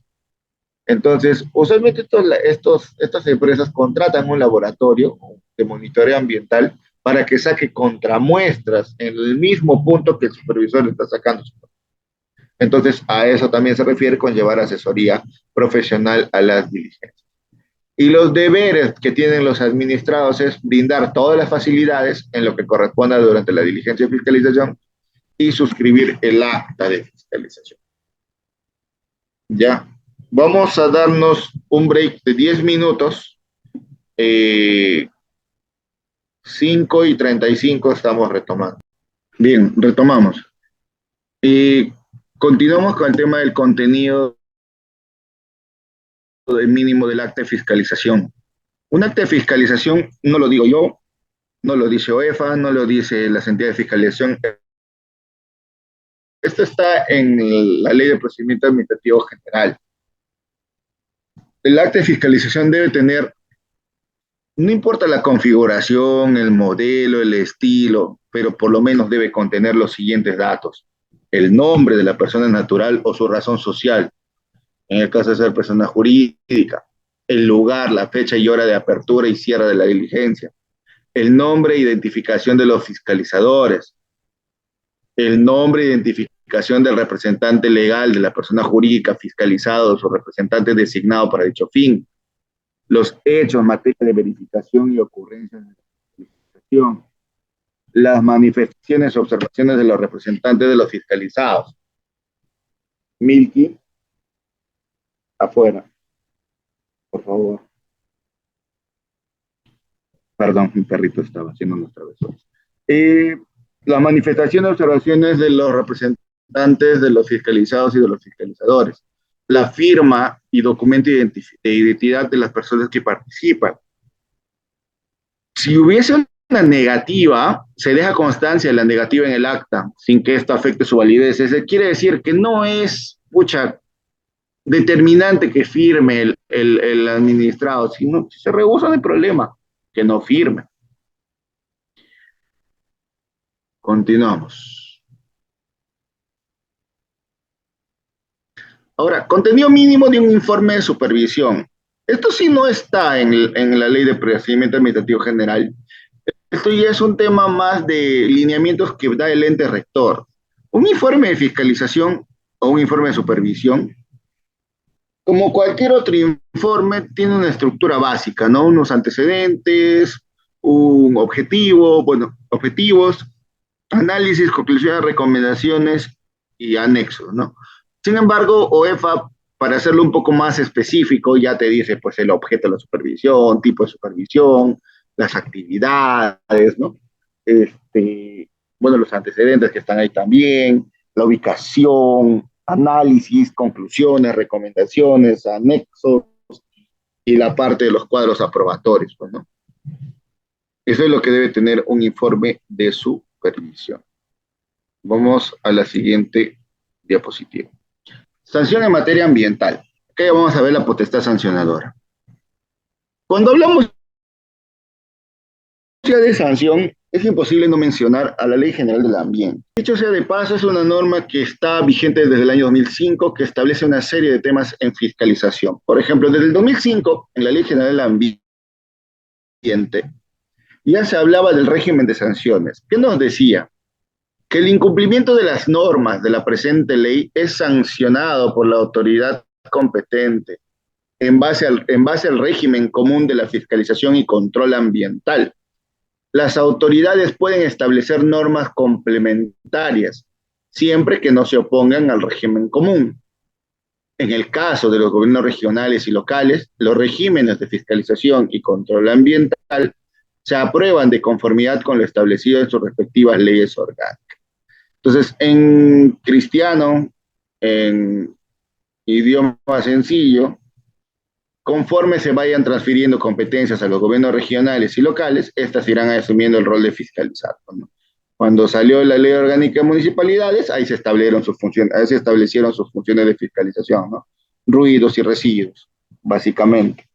Entonces, usualmente estas empresas contratan un laboratorio de monitoreo ambiental para que saque contramuestras en el mismo punto que el supervisor está sacando. Entonces, a eso también se refiere con llevar asesoría profesional a las diligencias. Y los deberes que tienen los administrados es brindar todas las facilidades en lo que corresponda durante la diligencia de fiscalización y suscribir el acta de fiscalización. Ya, vamos a darnos un break de 10 minutos. 5:35 estamos retomando. Bien, retomamos. Y continuamos con el tema del contenido mínimo del acta de fiscalización. Un acta de fiscalización no lo digo yo, no lo dice OEFA, no lo dice las entidades de fiscalización. Esto está en la Ley de Procedimiento Administrativo General. El acta de fiscalización debe tener, no importa la configuración, el modelo, el estilo, pero por lo menos debe contener los siguientes datos: el nombre de la persona natural o su razón social, en el caso de ser persona jurídica, el lugar, la fecha y hora de apertura y cierre de la diligencia, el nombre e identificación de los fiscalizadores, el nombre e identificación del representante legal de la persona jurídica fiscalizado o su representante designado para dicho fin, los hechos, materia de verificación y ocurrencias de la fiscalización, las manifestaciones o observaciones de los representantes de los fiscalizados. Milky, afuera, por favor. Perdón, mi perrito estaba haciendo unos travesuras. Las manifestaciones y observaciones de los representantes de los fiscalizados y de los fiscalizadores. La firma y documento de identidad de las personas que participan. Si hubiese una negativa, se deja constancia de la negativa en el acta, sin que esto afecte su validez. Eso quiere decir que no es, determinante que firme el administrado, sino si se rehúsa no hay problema, que no firme. Continuamos. Ahora, contenido mínimo de un informe de supervisión. Esto sí no está en la Ley de Procedimiento Administrativo General. Esto ya es un tema más de lineamientos que da el ente rector. Un informe de fiscalización o un informe de supervisión, como cualquier otro informe, tiene una estructura básica, ¿no? Unos antecedentes, un objetivo, objetivos, análisis, conclusiones, recomendaciones y anexos, ¿no? Sin embargo, OEFA, para hacerlo un poco más específico, ya te dice, pues, el objeto de la supervisión, tipo de supervisión, las actividades, ¿no? Los antecedentes que están ahí también, la ubicación, análisis, conclusiones, recomendaciones, anexos y la parte de los cuadros aprobatorios, pues, ¿no? Eso es lo que debe tener un informe de supervisión. Vamos a la siguiente diapositiva. Sanción en materia ambiental. Aquí vamos a ver la potestad sancionadora. Cuando hablamos de sanción, es imposible no mencionar a la Ley General del Ambiente. Dicho sea de paso, es una norma que está vigente desde el año 2005, que establece una serie de temas en fiscalización. Por ejemplo, desde el 2005, en la Ley General del Ambiente, ya se hablaba del régimen de sanciones. ¿Qué nos decía? Que el incumplimiento de las normas de la presente ley es sancionado por la autoridad competente en base al régimen común de la fiscalización y control ambiental. Las autoridades pueden establecer normas complementarias, siempre que no se opongan al régimen común. En el caso de los gobiernos regionales y locales, los regímenes de fiscalización y control ambiental se aprueban de conformidad con lo establecido en sus respectivas leyes orgánicas. Entonces, en cristiano, en idioma sencillo, conforme se vayan transfiriendo competencias a los gobiernos regionales y locales, estas irán asumiendo el rol de fiscalizar, ¿no? Cuando salió la Ley Orgánica de Municipalidades, ahí se establecieron sus funciones de fiscalización, ¿no? Ruidos y residuos, básicamente,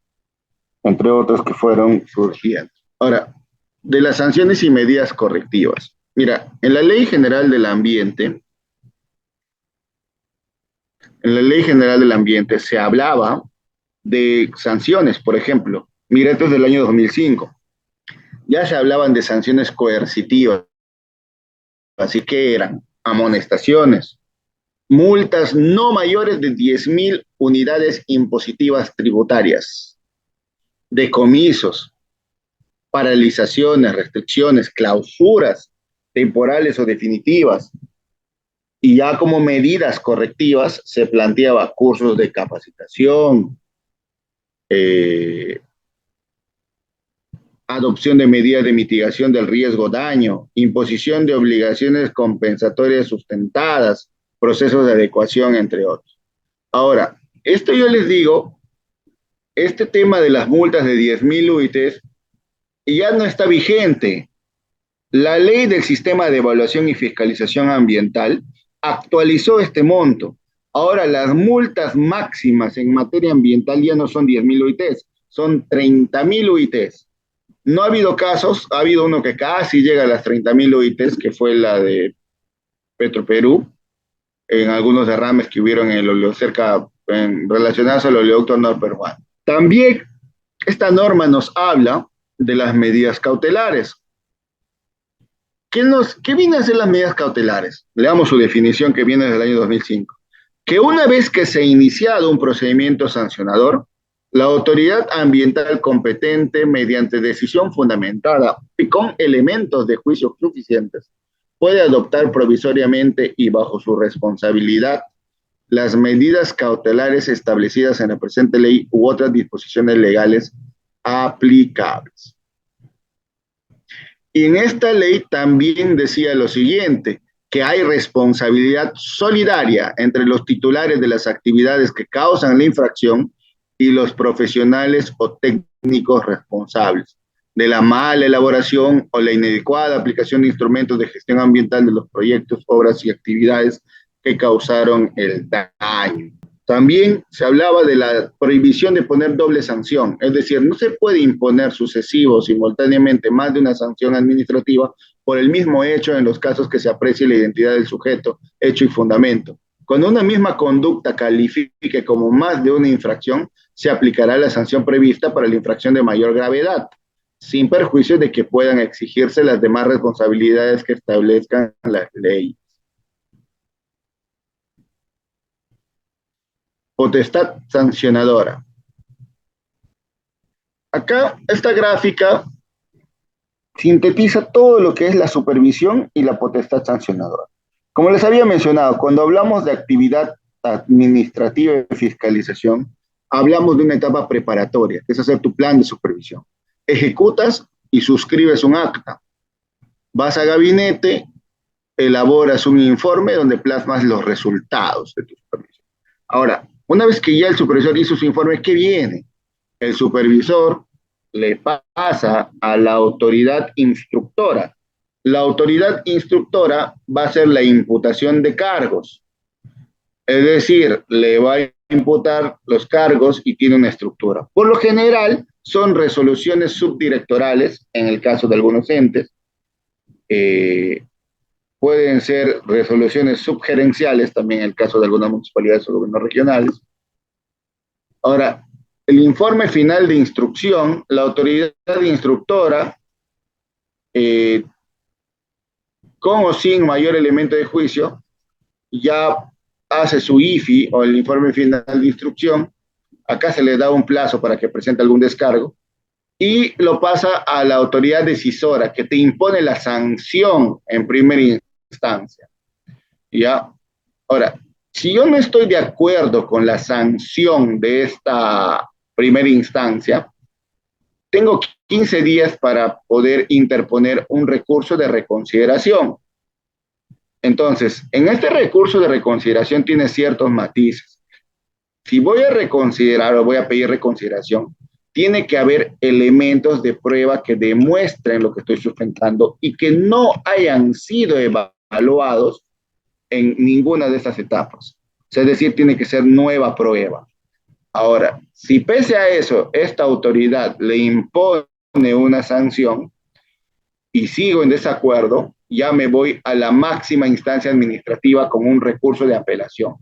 entre otros que fueron surgiendo. Ahora, de las sanciones y medidas correctivas. Mira, en la Ley General del Ambiente, se hablaba de sanciones, por ejemplo. Mira, esto es del año 2005. Ya se hablaban de sanciones coercitivas, así que eran amonestaciones, multas no mayores de 10.000 unidades impositivas tributarias, decomisos, paralizaciones, restricciones, clausuras temporales o definitivas. Y ya como medidas correctivas se planteaba cursos de capacitación, adopción de medidas de mitigación del riesgo-daño, imposición de obligaciones compensatorias sustentadas, procesos de adecuación, entre otros. Ahora, esto yo les digo, este tema de las multas de 10.000 UITs ya no está vigente. La ley del sistema de evaluación y fiscalización ambiental actualizó este monto. Ahora las multas máximas en materia ambiental ya no son 10.000 UITs, son 30.000 UITs. No ha habido casos, ha habido uno que casi llega a las 30.000 UITs, que fue la de Petroperú, en algunos derrames que hubieron en el oleocerca relacionados al oleoducto norperuano. También esta norma nos habla de las medidas cautelares. ¿Qué viene a ser las medidas cautelares? Leamos su definición que viene desde el año 2005. Que una vez que se ha iniciado un procedimiento sancionador, la autoridad ambiental competente, mediante decisión fundamentada y con elementos de juicio suficientes, puede adoptar provisoriamente y bajo su responsabilidad las medidas cautelares establecidas en la presente ley u otras disposiciones legales aplicables. Y en esta ley también decía lo siguiente, que hay responsabilidad solidaria entre los titulares de las actividades que causan la infracción y los profesionales o técnicos responsables de la mala elaboración o la inadecuada aplicación de instrumentos de gestión ambiental de los proyectos, obras y actividades que causaron el daño. También se hablaba de la prohibición de poner doble sanción, es decir, no se puede imponer sucesivo, simultáneamente, más de una sanción administrativa por el mismo hecho en los casos que se aprecie la identidad del sujeto, hecho y fundamento. Cuando una misma conducta califique como más de una infracción, se aplicará la sanción prevista para la infracción de mayor gravedad, sin perjuicio de que puedan exigirse las demás responsabilidades que establezcan las leyes. Potestad sancionadora. Acá, esta gráfica sintetiza todo lo que es la supervisión y la potestad sancionadora. Como les había mencionado, cuando hablamos de actividad administrativa de fiscalización, hablamos de una etapa preparatoria, que es hacer tu plan de supervisión. Ejecutas y suscribes un acta. Vas a gabinete, elaboras un informe donde plasmas los resultados de tu supervisión. Ahora, una vez que ya el supervisor hizo su informe, ¿qué viene? El supervisor le pasa a la autoridad instructora. La autoridad instructora va a hacer la imputación de cargos, es decir, le va a imputar los cargos y tiene una estructura. Por lo general, son resoluciones subdirectorales, en el caso de algunos entes, pueden ser resoluciones subgerenciales, también en el caso de algunas municipalidades o gobiernos regionales. Ahora, el informe final de instrucción, la autoridad instructora, con o sin mayor elemento de juicio, ya hace su IFI o el informe final de instrucción. Acá se le da un plazo para que presente algún descargo y lo pasa a la autoridad decisora que te impone la sanción en primera instancia. ¿Ya? Ahora, si yo no estoy de acuerdo con la sanción de esta primera instancia, tengo 15 días para poder interponer un recurso de reconsideración. Entonces, en este recurso de reconsideración tiene ciertos matices. Si voy a reconsiderar o voy a pedir reconsideración, tiene que haber elementos de prueba que demuestren lo que estoy sustentando y que no hayan sido evaluados en ninguna de estas etapas. Es decir, tiene que ser nueva prueba. Ahora, si pese a eso, esta autoridad le impone una sanción y sigo en desacuerdo, ya me voy a la máxima instancia administrativa con un recurso de apelación,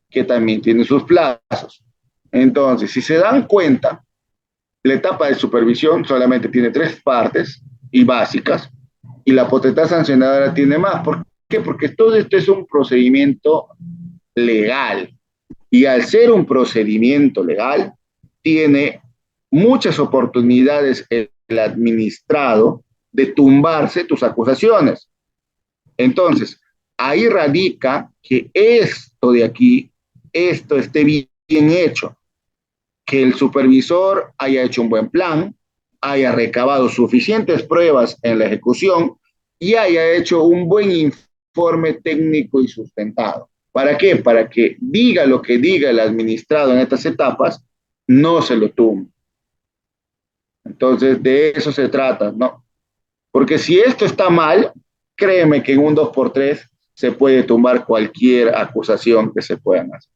que también tiene sus plazos. Entonces, si se dan cuenta, la etapa de supervisión solamente tiene 3 partes y básicas, y la potestad sancionadora tiene más. ¿Por qué? Porque todo esto es un procedimiento legal, y al ser un procedimiento legal, tiene muchas oportunidades el administrado de tumbarse tus acusaciones. Entonces, ahí radica que esto de aquí, esto esté bien hecho, que el supervisor haya hecho un buen plan, haya recabado suficientes pruebas en la ejecución y haya hecho un buen informe técnico y sustentado. ¿Para qué? Para que diga lo que diga el administrado en estas etapas, no se lo tumbe. Entonces, de eso se trata, ¿no? Porque si esto está mal, créeme que en un 2x3 se puede tumbar cualquier acusación que se puedan hacer.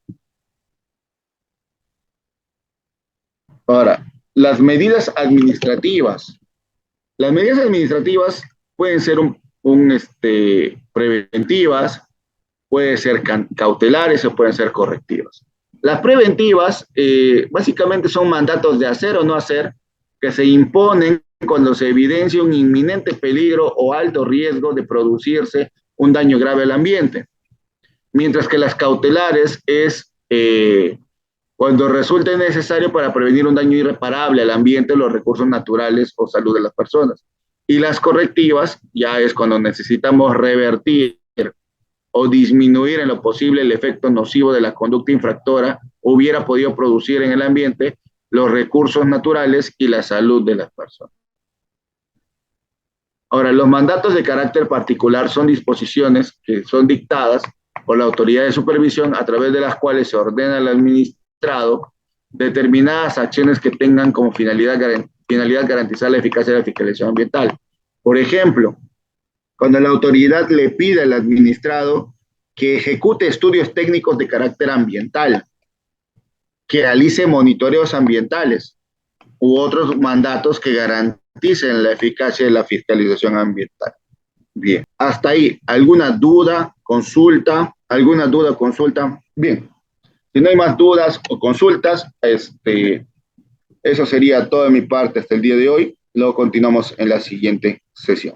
Ahora, las medidas administrativas. Las medidas administrativas pueden ser preventivas, pueden ser cautelares o pueden ser correctivas. Las preventivas básicamente son mandatos de hacer o no hacer que se imponen cuando se evidencia un inminente peligro o alto riesgo de producirse un daño grave al ambiente. Mientras que las cautelares es cuando resulte necesario para prevenir un daño irreparable al ambiente, los recursos naturales o salud de las personas. Y las correctivas ya es cuando necesitamos revertir o disminuir en lo posible el efecto nocivo de la conducta infractora hubiera podido producir en el ambiente, los recursos naturales y la salud de las personas. Ahora, los mandatos de carácter particular son disposiciones que son dictadas por la autoridad de supervisión a través de las cuales se ordena al administrado determinadas acciones que tengan como finalidad garantizar la eficacia de la fiscalización ambiental. Por ejemplo, cuando la autoridad le pide al administrado que ejecute estudios técnicos de carácter ambiental, que realice monitoreos ambientales u otros mandatos que garanticen la eficacia de la fiscalización ambiental. Bien, hasta ahí, ¿alguna duda, consulta? ¿Alguna duda o consulta? Bien, si no hay más dudas o consultas, eso sería todo de mi parte hasta el día de hoy. Luego continuamos en la siguiente sesión.